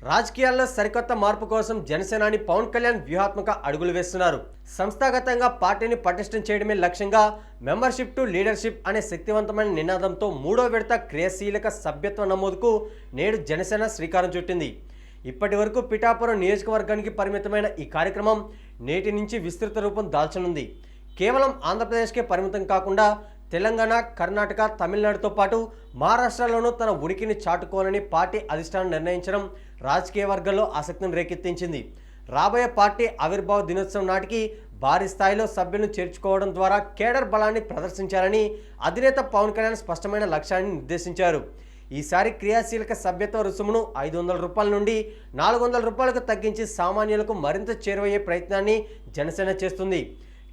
రాజకీయాల్లో సరికొత్త మార్పు కోసం జనసేనాని పవన్ కళ్యాణ్ వ్యూహాత్మక అడుగులు వేస్తున్నారు. సంస్థాగతంగా పార్టీని పటిష్టం చేయడమే లక్ష్యంగా మెంబర్షిప్ టు లీడర్షిప్ అనే శక్తివంతమైన నినాదంతో మూడో విడత క్రియాశీలక సభ్యత్వ నమోదుకు నేడు జనసేన శ్రీకారం చుట్టింది. ఇప్పటి వరకు పిఠాపురం నియోజకవర్గానికి పరిమితమైన ఈ కార్యక్రమం నేటి నుంచి విస్తృత రూపం దాల్చనుంది. కేవలం ఆంధ్రప్రదేశ్కే పరిమితం కాకుండా తెలంగాణ, కర్ణాటక, తమిళనాడుతో పాటు మహారాష్ట్రలోనూ తన ఉనికిని చాటుకోవాలని పార్టీ అధిష్టానం నిర్ణయించడం రాజకీయ వర్గాల్లో ఆసక్తిని రేకెత్తించింది. రాబోయే పార్టీ ఆవిర్భావ దినోత్సవం నాటికి భారీ స్థాయిలో సభ్యులను చేర్చుకోవడం ద్వారా కేడర్ బలాన్ని ప్రదర్శించాలని అధినేత పవన్ కళ్యాణ్ స్పష్టమైన లక్ష్యాన్ని నిర్దేశించారు. ఈసారి క్రియాశీలక సభ్యత్వ రుసుమును 500 రూపాయల నుండి 400 రూపాయలకు తగ్గించి సామాన్యులకు మరింత చేరువయ్యే ప్రయత్నాన్ని జనసేన చేస్తుంది.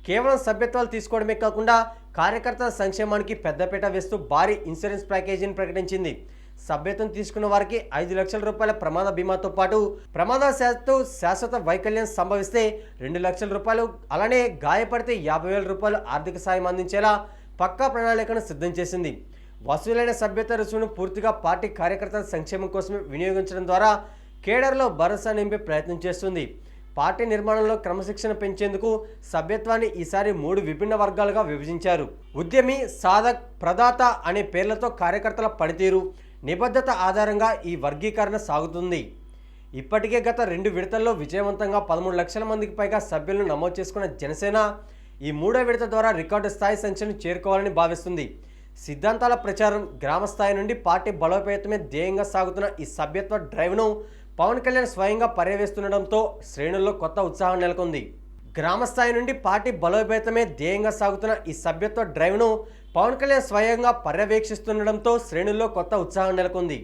కేవలం సభ్యత్వాలు తీసుకోవడమే కాకుండా కార్యకర్తల సంక్షేమానికి పెద్దపీట వేస్తూ భారీ ఇన్సూరెన్స్ ప్యాకేజీని ప్రకటించింది. సభ్యత్వం తీసుకున్న వారికి 5 లక్షల రూపాయల ప్రమాద బీమాతో పాటు ప్రమాదవశాత్తు శాశ్వత వైకల్యం సంభవిస్తే 2 లక్షల రూపాయలు, అలానే గాయపడితే 50,000 రూపాయలు ఆర్థిక సాయం అందించేలా పక్కా ప్రణాళికను సిద్ధం చేసింది. వసూలైన సభ్యత్వ రుసుమును పూర్తిగా పార్టీ కార్యకర్తల సంక్షేమం కోసమే వినియోగించడం ద్వారా కేడర్లో భరోసా నింపే ప్రయత్నం చేస్తుంది. పార్టీ నిర్మాణంలో క్రమశిక్షణ పెంచేందుకు సభ్యత్వాన్ని ఈసారి 3 విభిన్న వర్గాలుగా విభజించారు. ఉద్యమి, సాధక్, ప్రదాత అనే పేర్లతో కార్యకర్తల పనితీరు, నిబద్ధత ఆధారంగా ఈ వర్గీకరణ సాగుతుంది. ఇప్పటికే గత 2 విడతల్లో విజయవంతంగా 13 లక్షల మందికి పైగా సభ్యులను నమోదు చేసుకున్న జనసేన ఈ 3వ విడత ద్వారా రికార్డు స్థాయి సంఖ్యను చేరుకోవాలని భావిస్తుంది. సిద్ధాంతాల ప్రచారం, గ్రామ స్థాయి నుండి పార్టీ బలోపేతమే ధ్యేయంగా సాగుతున్న ఈ సభ్యత్వ డ్రైవ్ను పవన్ కళ్యాణ్ స్వయంగా పర్యవేస్తుండడంతో శ్రేణుల్లో కొత్త ఉత్సాహం నెలకొంది. గ్రామ స్థాయి నుండి పార్టీ బలోపేతమే ధ్యేయంగా సాగుతున్న ఈ సభ్యత్వ డ్రైవ్ను పవన్ కళ్యాణ్ స్వయంగా పర్యవేక్షిస్తుండడంతో శ్రేణుల్లో కొత్త ఉత్సాహం నెలకొంది.